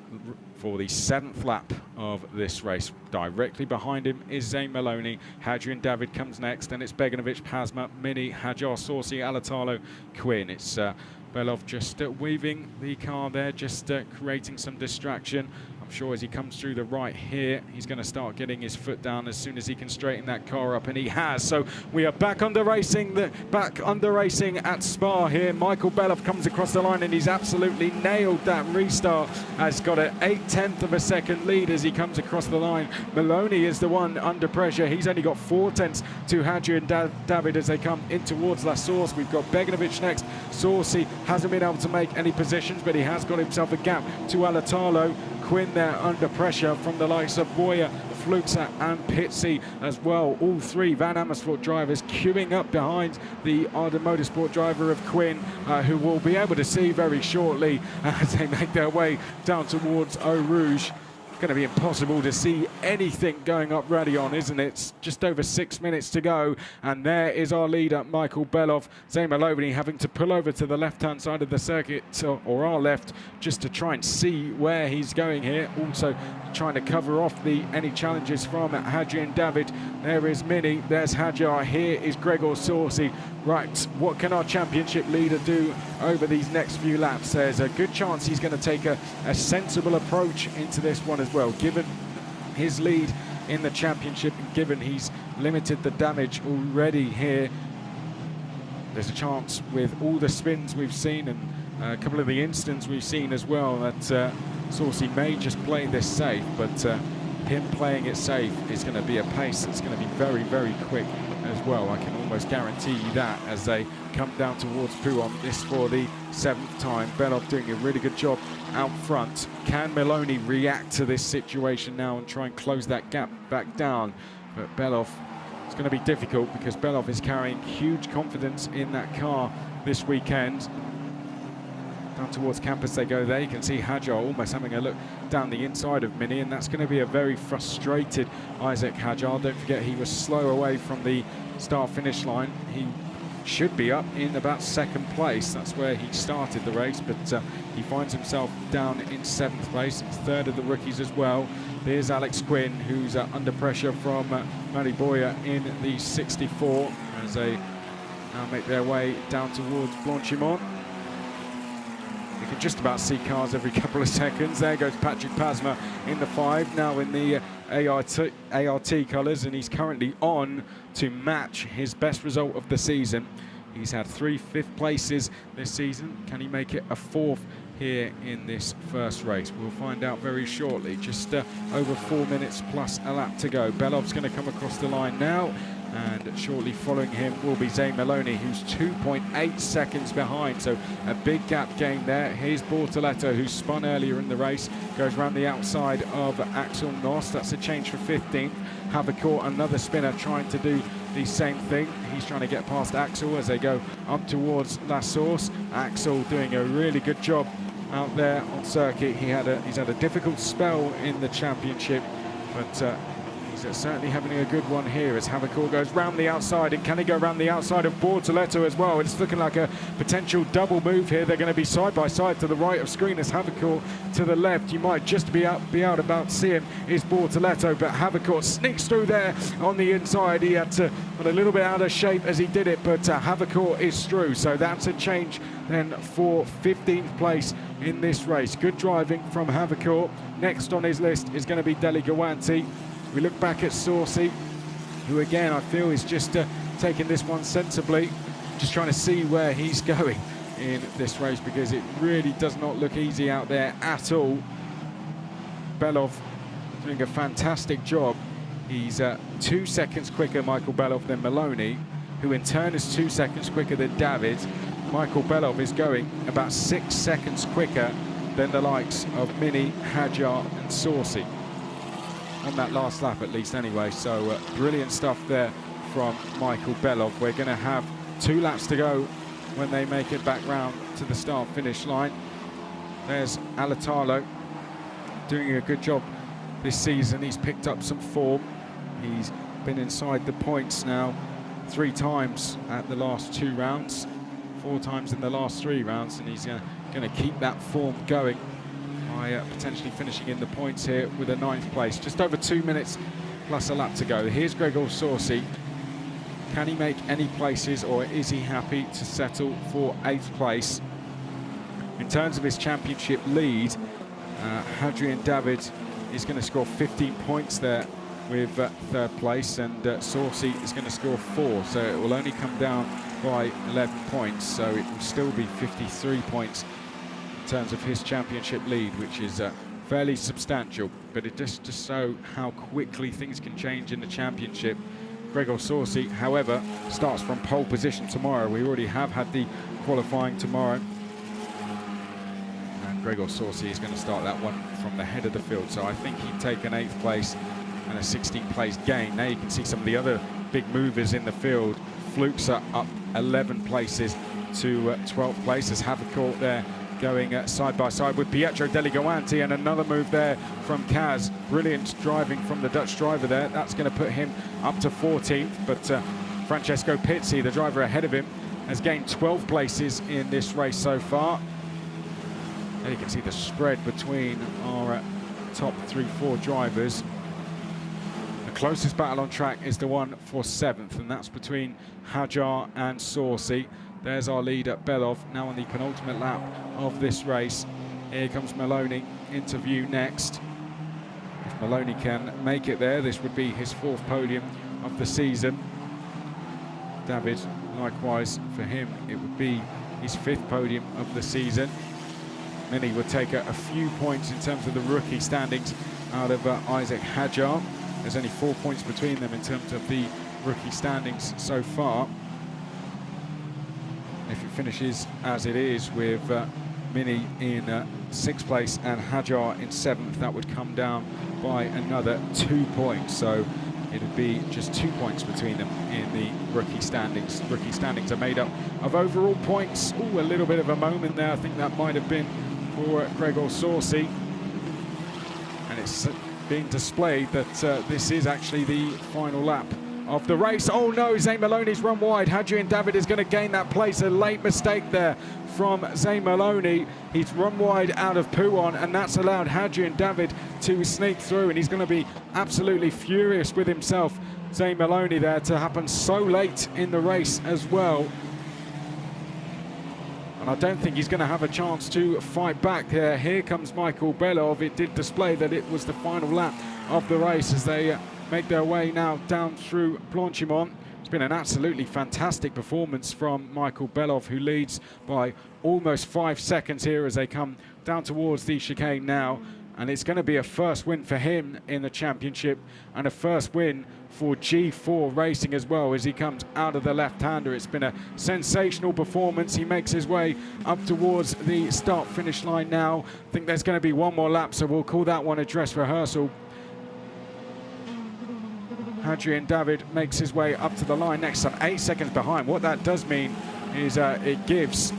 the 7th lap of this race. Directly behind him is Zane Maloney. Hadrian David comes next, and it's Beganovic, Pasma, Mini, Hajar, Sorsi, Alatalo, Quinn. It's Belov just weaving the car there, just creating some distraction. I'm sure as he comes through the right here, he's going to start getting his foot down as soon as he can straighten that car up, and he has. So we are back under racing at Spa here. Michael Belov comes across the line, and he's absolutely nailed that restart. Has got an 0.8 of a second lead as he comes across the line. Maloney is the one under pressure. He's only got 0.4 to Hadrian David as they come in towards La Source. We've got Beganovic next. Sorsi hasn't been able to make any positions, but he has got himself a gap to Alatalo. Quinn there under pressure from the likes of Boya, Flutzer and Pitsy as well. All three Van Amersfoort drivers queuing up behind the Arden Motorsport driver of Quinn, who we'll be able to see very shortly as they make their way down towards Eau Rouge. Going to be impossible to see anything going up Raidillon, isn't it? It's just over 6 minutes to go, and there is our leader, Michael Belov. Zane Maloney having to pull over to the left-hand side of the circuit, or our left, just to try and see where he's going here. Also trying to cover off any challenges from Hadjian David. There is Mini, there's Hadjar, here is Gregor Saucy. Right, what can our championship leader do over these next few laps? There's a good chance he's going to take a sensible approach into this one as well, given his lead in the championship and given he's limited the damage already here. There's a chance with all the spins we've seen and a couple of the incidents we've seen as well that Saucy may just play this safe, but him playing it safe is going to be a pace that's going to be very, very quick as well. I can almost guarantee you that as they come down towards Pouhon. This for the 7th time. Belov doing a really good job out front. Can Maloney react to this situation now and try and close that gap back down? But Belov, it's going to be difficult because Belov is carrying huge confidence in that car this weekend. Down towards campus they go there. You can see Hadjar almost having a look down the inside of Mini, and that's going to be a very frustrated Isaac Hadjar. Don't forget he was slow away from the start-finish line. He should be up in about 2nd place. That's where he started the race, but he finds himself down in 7th place. It's 3rd of the rookies as well. There's Alex Quinn, who's under pressure from Matty Boyer in the 64 as they now make their way down towards Blanchimont. You can just about see cars every couple of seconds. There goes Patrick Pasma in the 5, now in the ART colours, and he's currently on to match his best result of the season. He's had 3 5th places this season. Can he make it a 4th here in this first race? We'll find out very shortly. Just over 4 minutes plus a lap to go. Belov's going to come across the line now, and shortly following him will be Zane Maloney, who's 2.8 seconds behind, so a big gap gain there. Here's Bortoletto, who spun earlier in the race, goes around the outside of Axel Noss. That's a change for 15th. Havercourt, another spinner, trying to do the same thing. He's trying to get past Axel as they go up towards La Source. Axel doing a really good job out there on circuit. He's had a difficult spell in the championship, but he's certainly having a good one here as Havercourt goes round the outside. And can he go round the outside of Bortoletto as well? It's looking like a potential double move here. They're going to be side by side to the right of screen as Havercourt to the left. You might just be out about to see him is Bortoletto, but Havercourt sneaks through there on the inside. He had to put a little bit out of shape as he did it, but Havercourt is through. So that's a change then for 15th place in this race. Good driving from Havercourt. Next on his list is going to be Deli Gawanti. We look back at Saucy, who again I feel is just taking this one sensibly, just trying to see where he's going in this race because it really does not look easy out there at all. Belov doing a fantastic job. He's 2 seconds quicker, Michael Belov, than Maloney, who in turn is 2 seconds quicker than David. Michael Belov is going about 6 seconds quicker than the likes of Mini, Hadjar and Saucy. On that last lap at least anyway, so brilliant stuff there from Michael Belov. We're going to have 2 laps to go when they make it back round to the start-finish line. There's Alatalo doing a good job this season. He's picked up some form. He's been inside the points now 3 times at the last 2 rounds, 4 times in the last 3 rounds, and he's going to keep that form going by potentially finishing in the points here with a 9th place. Just over 2 minutes plus a lap to go. Here's Gregor Saucy. Can he make any places, or is he happy to settle for 8th place? In terms of his championship lead, Hadrian David is going to score 15 points there with 3rd place, and Saucy is going to score 4, so it will only come down by 11 points, so it will still be 53 points in terms of his championship lead, which is fairly substantial, but it just to show how quickly things can change in the championship. Gregor Saucy, however, starts from pole position tomorrow. We already have had the qualifying tomorrow, and Gregor Saucy is going to start that one from the head of the field, so I think he'd take an 8th place and a 16th place gain. Now you can see some of the other big movers in the field. Flukes are up 11 places to 12th place as Havercourt there going side by side with Pietro Deligoanti, and another move there from Kaz. Brilliant driving from the Dutch driver there. That's going to put him up to 14th, but Francesco Pizzi, the driver ahead of him, has gained 12 places in this race so far. There you can see the spread between our top 3-4 drivers. The closest battle on track is the one for 7th, and that's between Hajar and Saucy. There's our leader, Belov, now on the penultimate lap of this race. Here comes Maloney into view next. If Maloney can make it there, this would be his 4th podium of the season. David, likewise, for him, it would be his 5th podium of the season. Mini would take a few points in terms of the rookie standings out of Isaac Hajar. There's only 4 points between them in terms of the rookie standings so far. If it finishes as it is with Mini in 6th place and Hajar in 7th, that would come down by another 2 points. So it would be just 2 points between them in the rookie standings. Rookie standings are made up of overall points. Ooh, a little bit of a moment there. I think that might have been for Gregor Saucy. And it's being displayed that this is actually the final lap of the race. Oh no, Zane Maloney's run wide. Hadrian David is going to gain that place. A late mistake there from Zane Maloney. He's run wide out of Pouon, and that's allowed Hadrian David to sneak through, and he's going to be absolutely furious with himself, Zane Maloney, there to happen so late in the race as well. And I don't think he's going to have a chance to fight back there. Here comes Michael Belov. It did display that it was the final lap of the race as they make their way now down through Blanchimont. It's been an absolutely fantastic performance from Michael Belov, who leads by almost 5 seconds here as they come down towards the chicane now. And it's going to be a first win for him in the championship and a first win for G4 Racing as well as he comes out of the left-hander. It's been a sensational performance. He makes his way up towards the start-finish line now. I think there's going to be one more lap, so we'll call that one a dress rehearsal. Hadrian David makes his way up to the line next, some 8 seconds behind. What that does mean is it gives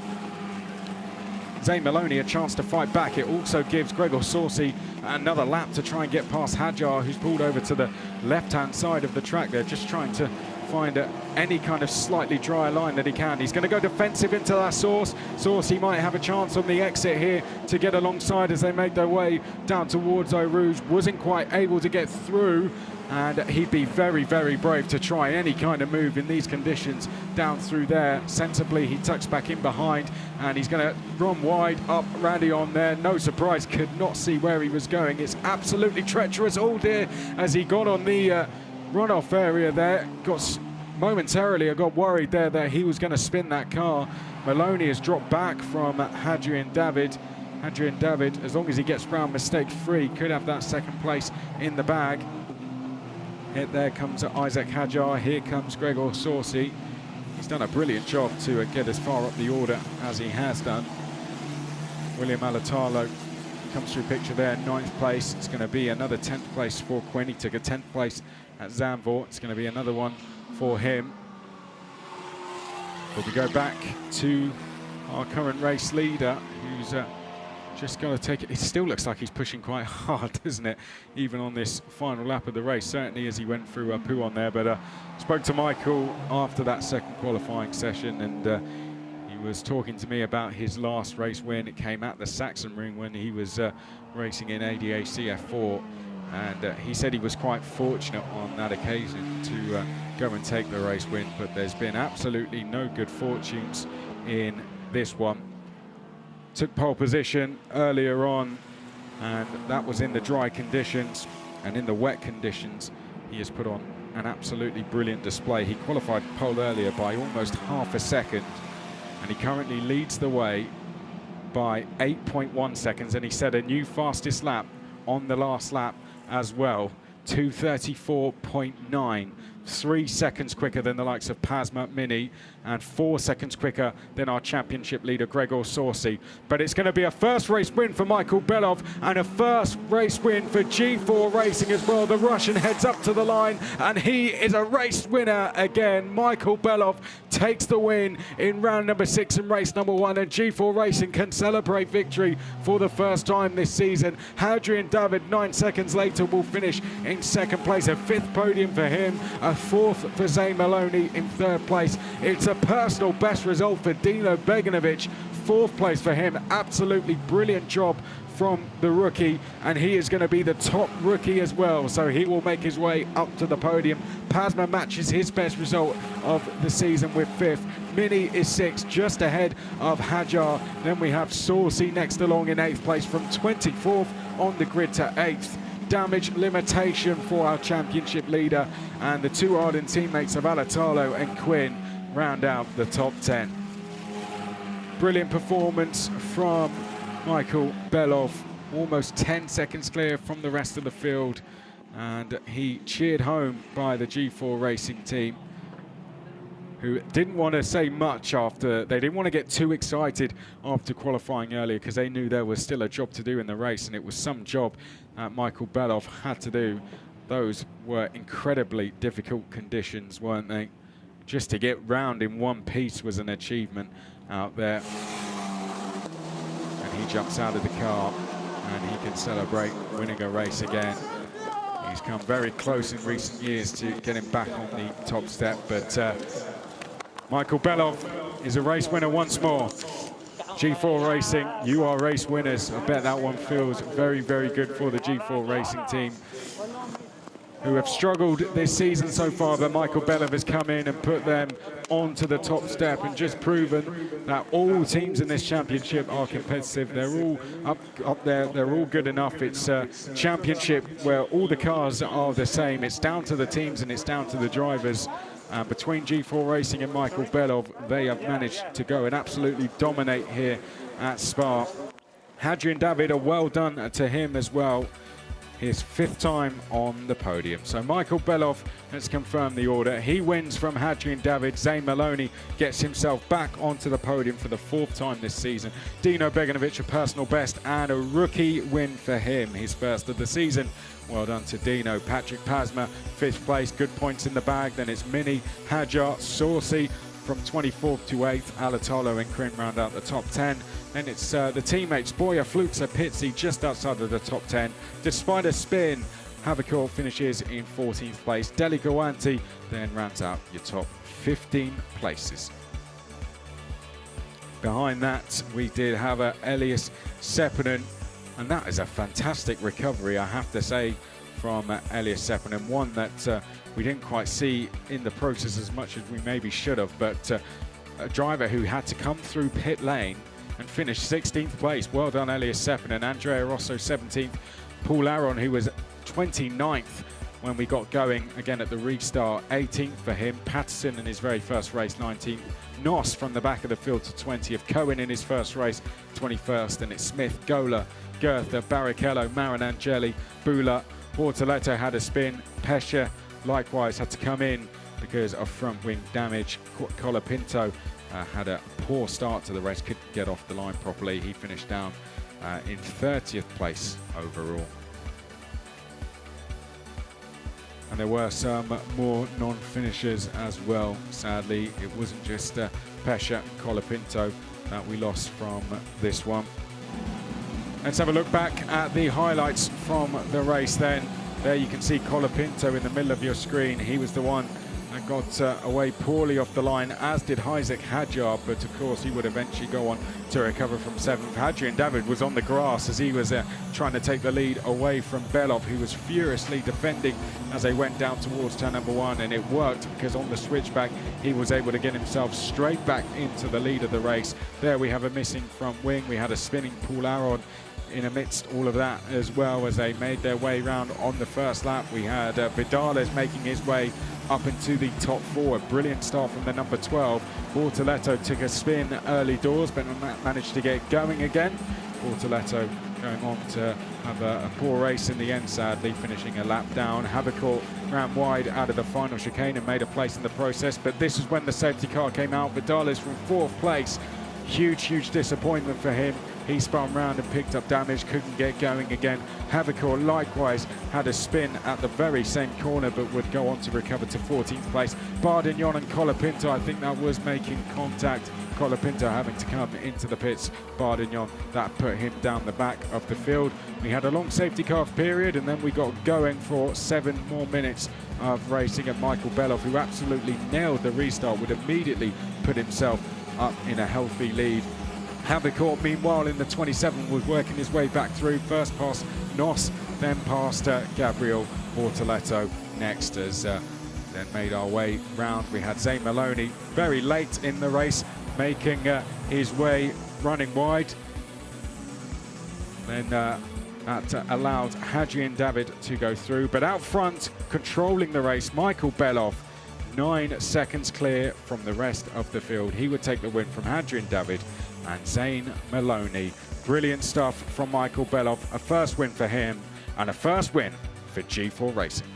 Zane Maloney a chance to fight back. It also gives Gregor Saucy another lap to try and get past Hajar, who's pulled over to the left-hand side of the track there, just trying to find any kind of slightly drier line that he can. He's going to go defensive into that Sauce. Saucy might have a chance on the exit here to get alongside as they make their way down towards Eau Rouge. Wasn't quite able to get through, and he'd be very, very brave to try any kind of move in these conditions down through there. Sensibly, he tucks back in behind, and he's going to run wide up Randy on there. No surprise, could not see where he was going. It's absolutely treacherous. Oh dear, as he got on the runoff area there, momentarily I got worried there that he was going to spin that car. Maloney has dropped back from Hadrian David. Hadrian David, as long as he gets round mistake-free, could have that 2nd place in the bag. There comes Isaac Hajar. Here comes Gregor Saucy. He's done a brilliant job to get as far up the order as he has done. William Alatalo comes through picture there, 9th place. It's going to be another 10th place for Quinn. He took a 10th place at Zandvoort. It's going to be another one for him. But we go back to our current race leader, who's just going to take it. It still looks like he's pushing quite hard, doesn't it? Even on this final lap of the race, certainly as he went through Pouon there. But spoke to Michael after that 2nd qualifying session, and he was talking to me about his last race win. It came at the Saxon Ring when he was racing in ADA CF4, and he said he was quite fortunate on that occasion to go and take the race win, but there's been absolutely no good fortunes in this one. Took pole position earlier on, and that was in the dry conditions, and in the wet conditions he has put on an absolutely brilliant display. He qualified pole earlier by almost half a second, and he currently leads the way by 8.1 seconds, and he set a new fastest lap on the last lap as well, 2:34.9 3 seconds quicker than the likes of Pasma Mini and 4 seconds quicker than our championship leader Gregor Sorsi. But it's going to be a first race win for Michael Belov and a first race win for G4 Racing as well. The Russian heads up to the line and he is a race winner again. Michael Belov takes the win in round number 6 in race number 1, and G4 Racing can celebrate victory for the first time this season. Hadrian David 9 seconds later will finish in 2nd place, a 5th podium for him, a 4th for Zane Maloney in 3rd place. It's a personal best result for Dino Beganovic, 4th place for him. Absolutely brilliant job from the rookie, and he is going to be the top rookie as well, so he will make his way up to the podium. Pasma matches his best result of the season with 5th. Mini is 6th, just ahead of Hajar. Then we have Saucy next along in 8th place, from 24th on the grid to 8th. Damage limitation for our championship leader, and the 2 ardent teammates of Alatalo and Quinn round out the top 10. Brilliant performance from Michael Belov, almost 10 seconds clear from the rest of the field, and he cheered home by the G4 Racing team, who didn't want to say much after. They didn't want to get too excited after qualifying earlier because they knew there was still a job to do in the race, and it was some job Michael Belov had to do. Those were incredibly difficult conditions, weren't they? Just to get round in one piece was an achievement out there. He jumps out of the car and he can celebrate winning a race again. He's come very close in recent years to getting back on the top step, but Michael Belov is a race winner once more. G4 Racing, you are race winners. I bet that one feels very, very good for the G4 Racing team, who have struggled this season so far, but Michael Belov has come in and put them onto the top step and just proven that all teams in this championship are competitive. They're all up there, they're all good enough. It's a championship where all the cars are the same. It's down to the teams and it's down to the drivers. Between G4 Racing and Michael Belov, they have managed to go and absolutely dominate here at Spa. Hadrian David, a well done to him as well. His 5th time on the podium. So Michael Belov has confirmed the order. He wins from Hadrian David. Zane Maloney gets himself back onto the podium for the 4th time this season. Dino Beganovic, a personal best and a rookie win for him, his 1st of the season. Well done to Dino. Patrick Pasma, 5th place, good points in the bag. Then it's Mini, Hajar, Saucy from 24th to 8th. Alatolo and Krin round out the top 10. Then it's the teammates, Boya, Fluxa, Pizzi just outside of the top 10. Despite a spin, Havakor finishes in 14th place. Deligoanti then rounds out your top 15 places. Behind that, we did have Elias Seppänen, and that is a fantastic recovery, I have to say, from Elias Seppänen. One that we didn't quite see in the process as much as we maybe should have, but a driver who had to come through pit lane and finish 16th place. Well done, Elias Seppänen. Andrea Rosso 17th. Paul Aron, who was 29th when we got going again at the restart, 18th for him. Patterson in his very first race, 19th. Noss from the back of the field to 20th. Cohen in his first race, 21st. And it's Smith, Gola, Goethe, Barrichello, Marinangeli, Bula. Bortoletto had a spin. Pesce likewise had to come in because of front wing damage. Colapinto had a poor start to the race, couldn't get off the line properly. He finished down in 30th place overall. And there were some more non-finishers as well, sadly. It wasn't just Pesce and Colapinto that we lost from this one. Let's have a look back at the highlights from the race then. There you can see Colapinto in the middle of your screen. He was the one that got away poorly off the line, as did Isaac Hajar, but of course he would eventually go on to recover from 7th. Hadrian David was on the grass as he was trying to take the lead away from Belov, who was furiously defending as they went down towards turn number 1, and it worked because on the switchback he was able to get himself straight back into the lead of the race. There we have a missing front wing. We had a spinning Paul Aron in amidst all of that as well as they made their way round on the first lap. We had Vidales making his way up into the top 4. A brilliant start from the number 12. Bortoletto took a spin early doors but managed to get going again. Bortoletto going on to have a poor race in the end, sadly, finishing a lap down. Havercourt ran wide out of the final chicane and made a place in the process, but this is when the safety car came out. Vidal from 4th place. Huge disappointment for him. He spun round and picked up damage, couldn't get going again. Havercourt likewise had a spin at the very same corner, but would go on to recover to 14th place. Bardignon and Colapinto, I think that was making contact. Colapinto having to come into the pits. Bardignon, that put him down the back of the field. We had a long safety car period, and then we got going for 7 more minutes of racing. And Michael Beloff, who absolutely nailed the restart, would immediately put himself up in a healthy lead. Havercourt, meanwhile, in the 27 was working his way back through. First past Nos, then past Gabriel Bortoletto next, as then made our way round. We had Zane Maloney very late in the race, making his way running wide. Then that allowed Hadrian David to go through. But out front, controlling the race, Michael Beloff, 9 seconds clear from the rest of the field. He would take the win from Hadrian David and Zane Maloney. Brilliant stuff from Michael Beloff. A first win for him and a first win for G4 Racing.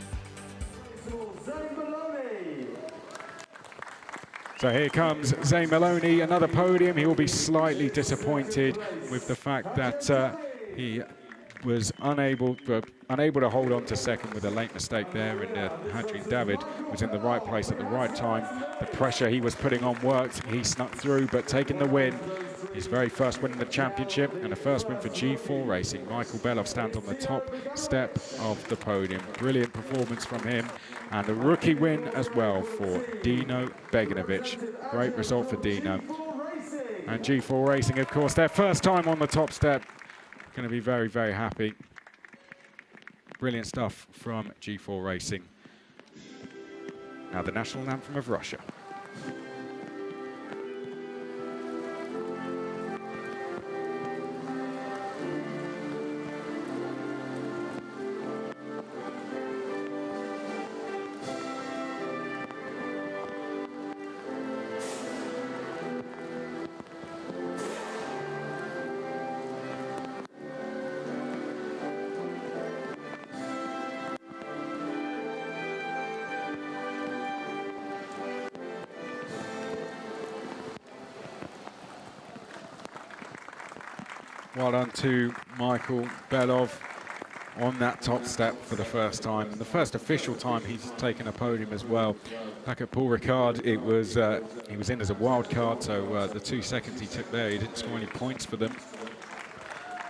So here comes Zane Maloney, another podium. He will be slightly disappointed with the fact that he was unable to hold on to second with a late mistake there, and Hadrian David was in the right place at the right time. The pressure he was putting on worked. He snuck through, but taking the win. His very first win in the championship and a first win for G4 Racing. Michael Beloff stands on the top step of the podium. Brilliant performance from him, and a rookie win as well for Dino Beganovic. Great result for Dino. And G4 Racing, of course, their first time on the top step. Going to be very happy. Brilliant stuff from G4 Racing. Now the national anthem of Russia. Well done to Michael Beloff on that top step for the first time, and the first official time he's taken a podium as well. Back at Paul Ricard, it was he was in as a wild card, so the 2 seconds he took there, he didn't score any points for them.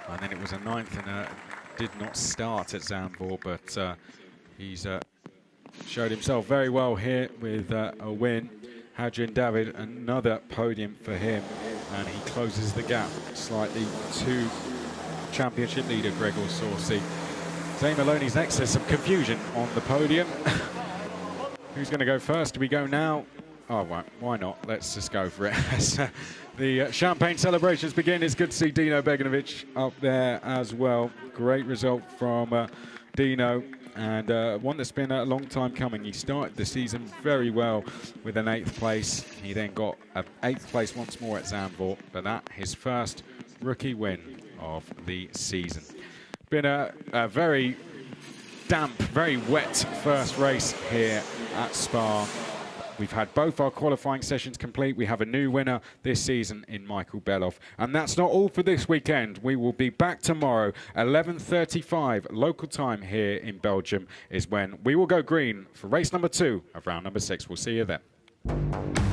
And then it was a 9th and did not start at Zandvoort, but he's showed himself very well here with a win. Hadrian David, another podium for him, and he closes the gap slightly to championship leader Gregor Saucy. Zane Maloney's next. There's some confusion on the podium. Who's going to go first? Do we go now? Oh, well, why not? Let's just go for it. As the champagne celebrations begin, it's good to see Dino Beganovic up there as well. Great result from Dino, and one that's been a long time coming. He started the season very well with an 8th place. He then got an 8th place once more at Zandvoort, but that his first rookie win of the season. Been a very damp, very wet first race here at Spa. We've had both our qualifying sessions complete. We have a new winner this season in Michael Beloff. And that's not all for this weekend. We will be back tomorrow, 11:35 local time here in Belgium is when we will go green for race number 2 of round number 6. We'll see you then.